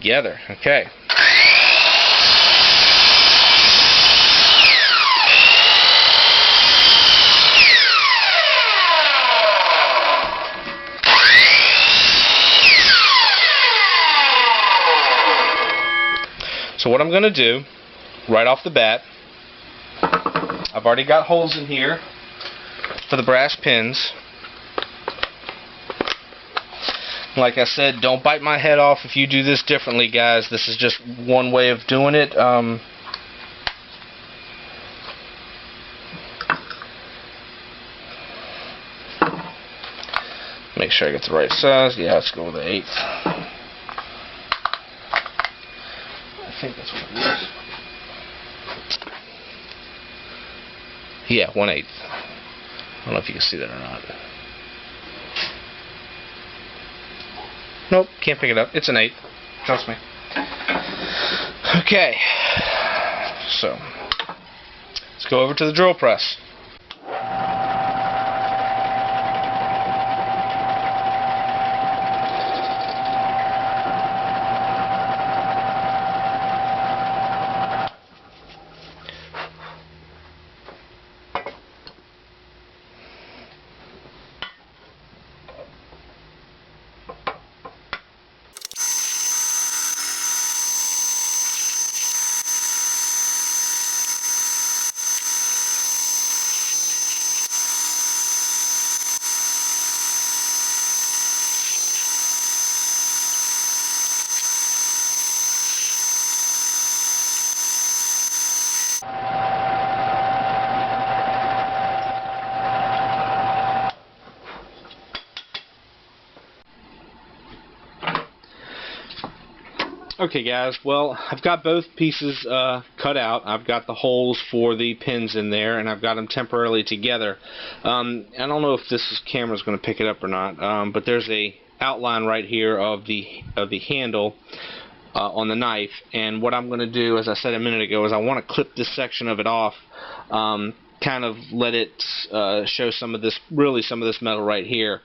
Together. Okay. So what I'm going to do, right off the bat, I've already got holes in here for the brass pins. Like I said, don't bite my head off if you do this differently, guys. This is just one way of doing it. Make sure I get the right size. Yeah, let's go with the 1/8. I think that's what it is. Yeah, 1/8. I don't know if you can see that or not. Nope, can't pick it up. It's an 1/8. Trust me. Okay. So, let's go over to the drill press. Okay guys, well, I've got both pieces cut out. I've got the holes for the pins in there, and I've got them temporarily together. I don't know if this camera's going to pick it up or not, but there's a outline right here of the handle on the knife, and what I'm going to do, as I said a minute ago, is I want to clip this section of it off, kind of let it show some of this metal right here.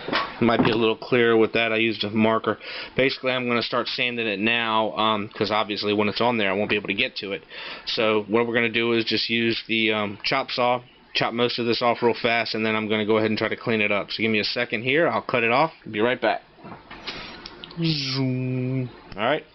It might be a little clearer with that. I used a marker. Basically, I'm going to start sanding it now because obviously when it's on there I won't be able to get to it. So what we're going to do is just use the chop saw, chop most of this off real fast, and then I'm going to go ahead and try to clean it up. So give me a second here. I'll cut it off. Be right back. Zoom. Alright.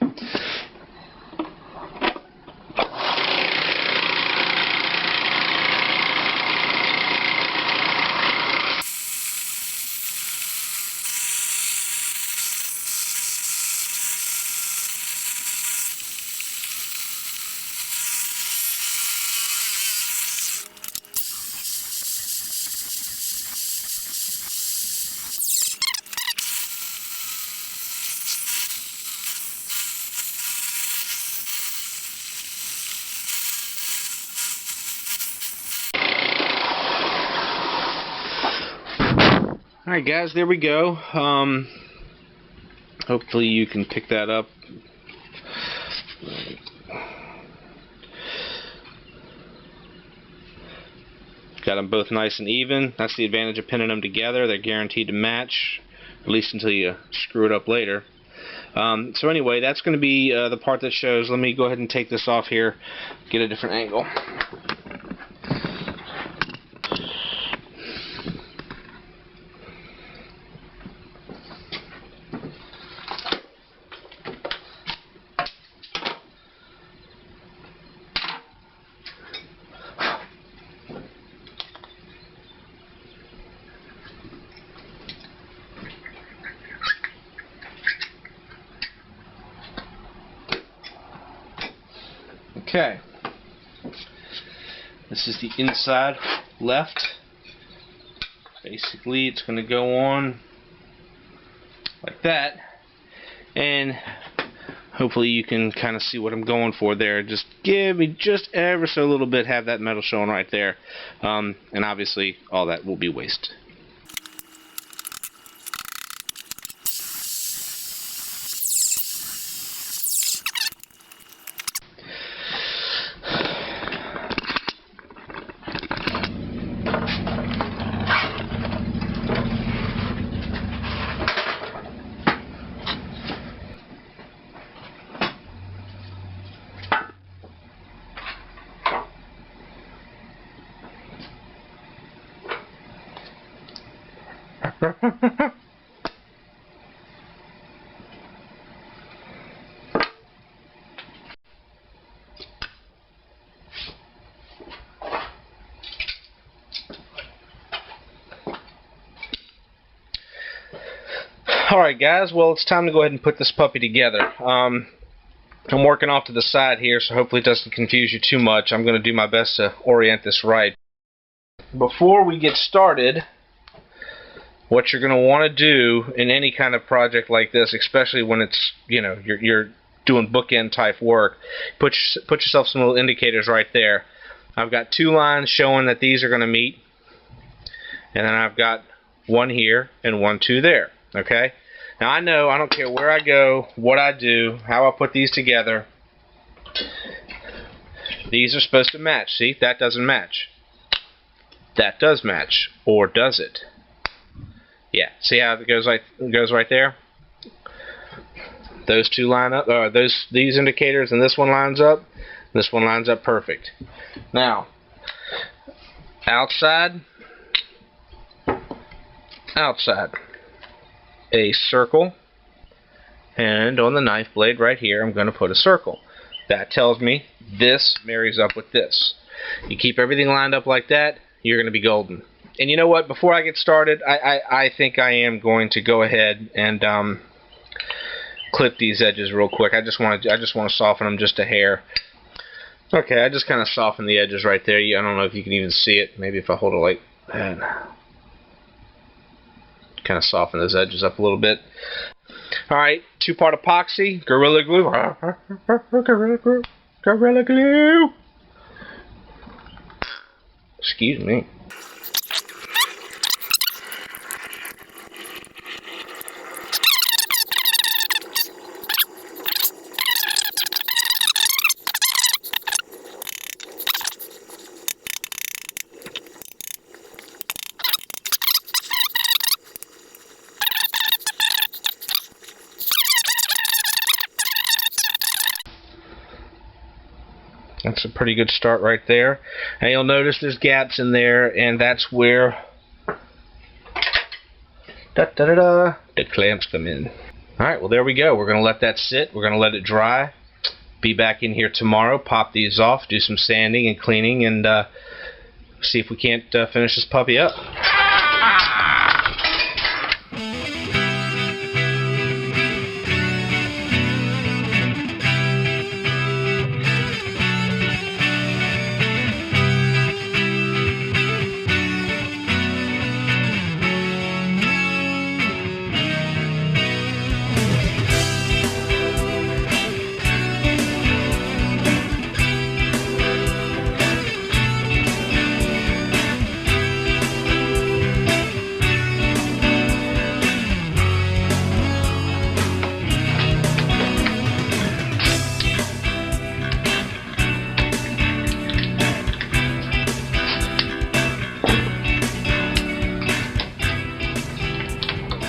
Alright guys, there we go. Hopefully you can pick that up. Got them both nice and even. That's the advantage of pinning them together. They're guaranteed to match, at least until you screw it up later. So anyway, that's going to be the part that shows. Let me go ahead and take this off here, get a different angle. Okay, this is the inside left. Basically, it's going to go on like that, and hopefully you can kind of see what I'm going for there. Just give me just ever so little bit, have that metal showing right there, and obviously all that will be waste. Alright guys, well it's time to go ahead and put this puppy together. I'm working off to the side here, so hopefully it doesn't confuse you too much. I'm going to do my best to orient this right. Before we get started, what you're going to want to do in any kind of project like this, especially when it's, you know, you're doing bookend type work, put yourself some little indicators right there. I've got 2 lines showing that these are going to meet, and then I've got 1 here and 1, 2 there. Okay? Now I know, I don't care where I go, what I do, how I put these together, these are supposed to match. See, that doesn't match. That does match. Or does it? Yeah, see how it goes right there? Those 2 line up, these indicators, and this one lines up. This one lines up perfect. Now, outside, a circle, and on the knife blade right here I'm going to put a circle. That tells me this marries up with this. You keep everything lined up like that, you're going to be golden. And you know what, before I get started, I think I am going to go ahead and clip these edges real quick. I just want to soften them just a hair. Okay, I just kind of softened the edges right there. I don't know if you can even see it. Maybe if I hold it like that. Kind of soften those edges up a little bit. Alright, 2-part epoxy, Gorilla Glue. Gorilla Glue. Excuse me. That's a pretty good start right there. And you'll notice there's gaps in there, and that's where the clamps come in. Alright, well there we go. We're going to let that sit. We're going to let it dry. Be back in here tomorrow, pop these off, do some sanding and cleaning, and see if we can't finish this puppy up.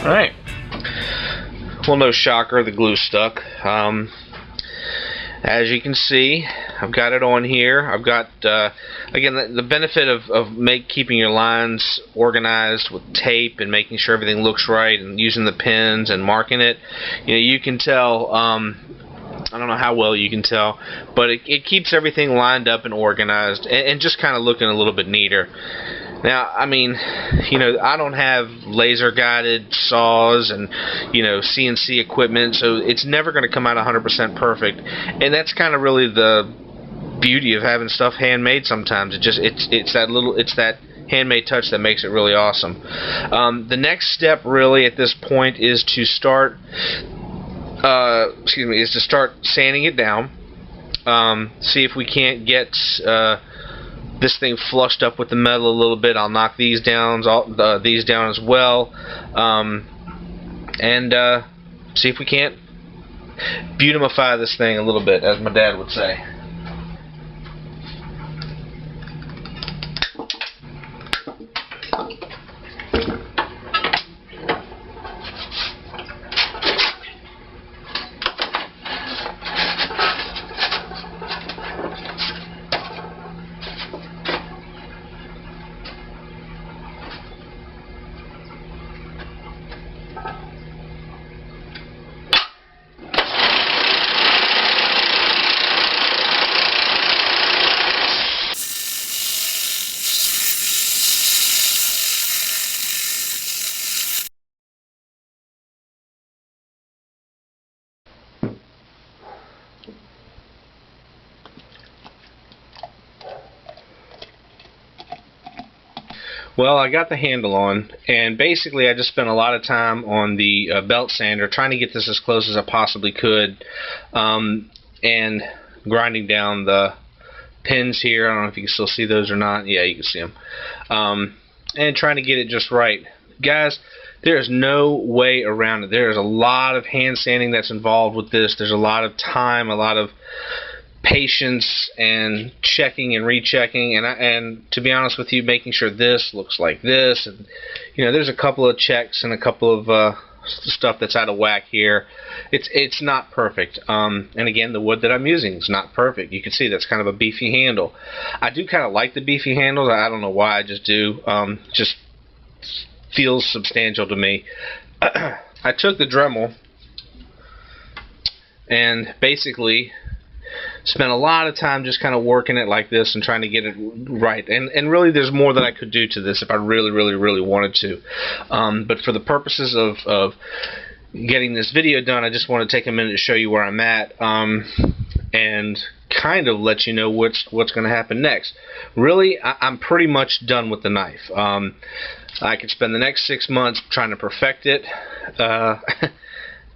Alright, well, no shocker, the glue stuck. As you can see, I've got it on here. I've got, again, the benefit of keeping your lines organized with tape and making sure everything looks right and using the pins and marking it. You know, you can tell, I don't know how well you can tell, but it keeps everything lined up and organized and just kind of looking a little bit neater. Now, I mean, you know, I don't have laser-guided saws and, you know, CNC equipment, so it's never going to come out 100% perfect. And that's kind of really the beauty of having stuff handmade sometimes. It's that handmade touch that makes it really awesome. The next step really at this point is to start sanding it down. See if we can't get this thing flushed up with the metal a little bit. I'll knock these down as well, and see if we can't beautify this thing a little bit, as my dad would say. Well, I got the handle on, and basically I just spent a lot of time on the belt sander trying to get this as close as I possibly could, and grinding down the pins here. I don't know if you can still see those or not. Yeah, you can see them. And trying to get it just right. Guys, there is no way around it. There is a lot of hand sanding that's involved with this. There's a lot of time, a lot of patience, and checking and rechecking, and to be honest with you, making sure this looks like this, and you know, there's a couple of checks and a couple of stuff that's out of whack here. It's not perfect, and again, the wood that I'm using is not perfect. You can see that's kind of a beefy handle. I do kind of like the beefy handles. I don't know why, I just do. Just feels substantial to me. I took the Dremel and basically spent a lot of time just kind of working it like this and trying to get it right. And really, there's more that I could do to this if I really wanted to. But for the purposes of getting this video done, I just want to take a minute to show you where I'm at, and kind of let you know what's going to happen next. Really, I'm pretty much done with the knife. I could spend the next 6 months trying to perfect it,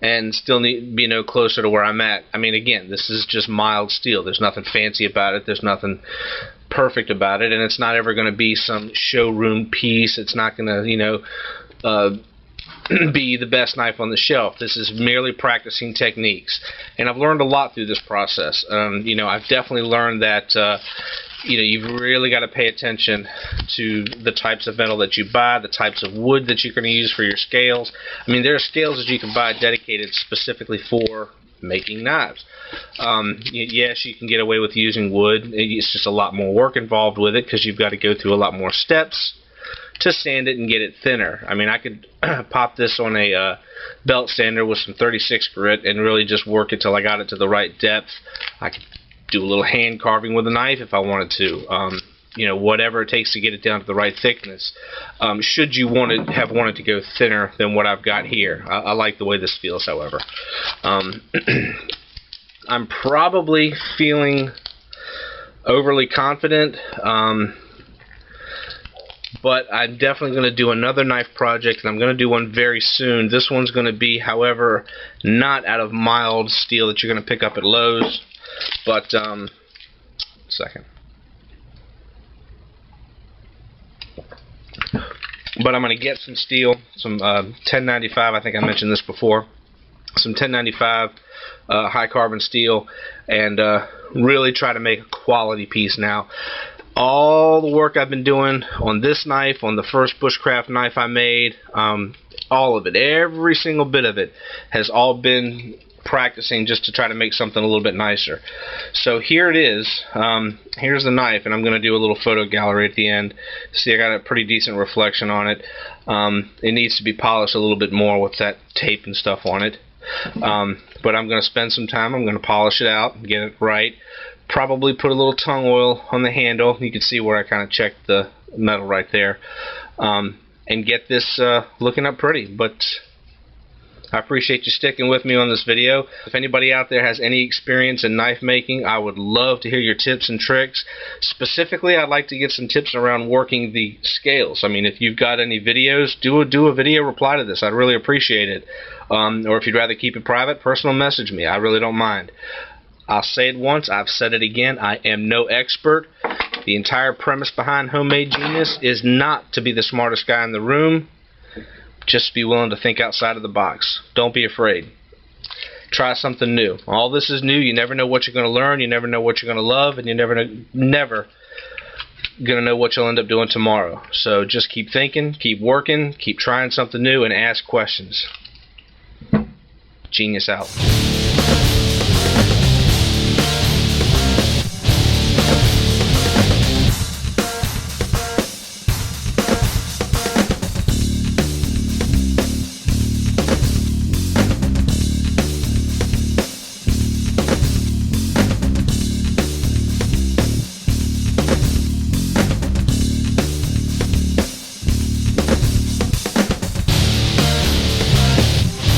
and still be no closer to where I'm at. I mean, again, this is just mild steel. There's nothing fancy about it. There's nothing perfect about it, and it's not ever going to be some showroom piece. It's not going to, you know, be the best knife on the shelf. This is merely practicing techniques, and I've learned a lot through this process. You know, I've definitely learned that you know, you've really got to pay attention to the types of metal that you buy, the types of wood that you're going to use for your scales. I mean, there are scales that you can buy dedicated specifically for making knives. Yes, you can get away with using wood. It's just a lot more work involved with it because you've got to go through a lot more steps to sand it and get it thinner. I mean, I could pop this on a belt sander with some 36 grit and really just work it till I got it to the right depth. I could do a little hand carving with a knife if I wanted to. You know, whatever it takes to get it down to the right thickness. Should you have wanted to go thinner than what I've got here. I like the way this feels, however. I'm probably feeling overly confident, but I'm definitely going to do another knife project, and I'm going to do one very soon. This one's going to be, however, not out of mild steel that you're going to pick up at Lowe's, but second. But I'm going to get some steel, some 1095. I think I mentioned this before. Some 1095 high carbon steel, and really try to make a quality piece. Now, all the work I've been doing on this knife, on the first bushcraft knife I made, all of it, every single bit of it, has all been practicing just to try to make something a little bit nicer. So here it is. Here's the knife, and I'm going to do a little photo gallery at the end. See, I got a pretty decent reflection on it. It needs to be polished a little bit more with that tape and stuff on it. But I'm going to spend some time. I'm going to polish it out and get it right. Probably put a little tung oil on the handle. You can see where I kind of checked the metal right there. And get this looking up pretty. But I appreciate you sticking with me on this video. If anybody out there has any experience in knife making, I would love to hear your tips and tricks. Specifically, I'd like to get some tips around working the scales. I mean, if you've got any videos, do a video reply to this. I'd really appreciate it. Or if you'd rather keep it private, personal message me. I really don't mind. I'll say it once, I've said it again, I am no expert. The entire premise behind Homemade Genius is not to be the smartest guy in the room. Just be willing to think outside of the box. Don't be afraid. Try something new. All this is new. You never know what you're going to learn. You never know what you're going to love. And you never going to know what you'll end up doing tomorrow. So just keep thinking, keep working, keep trying something new, and ask questions. Genius out.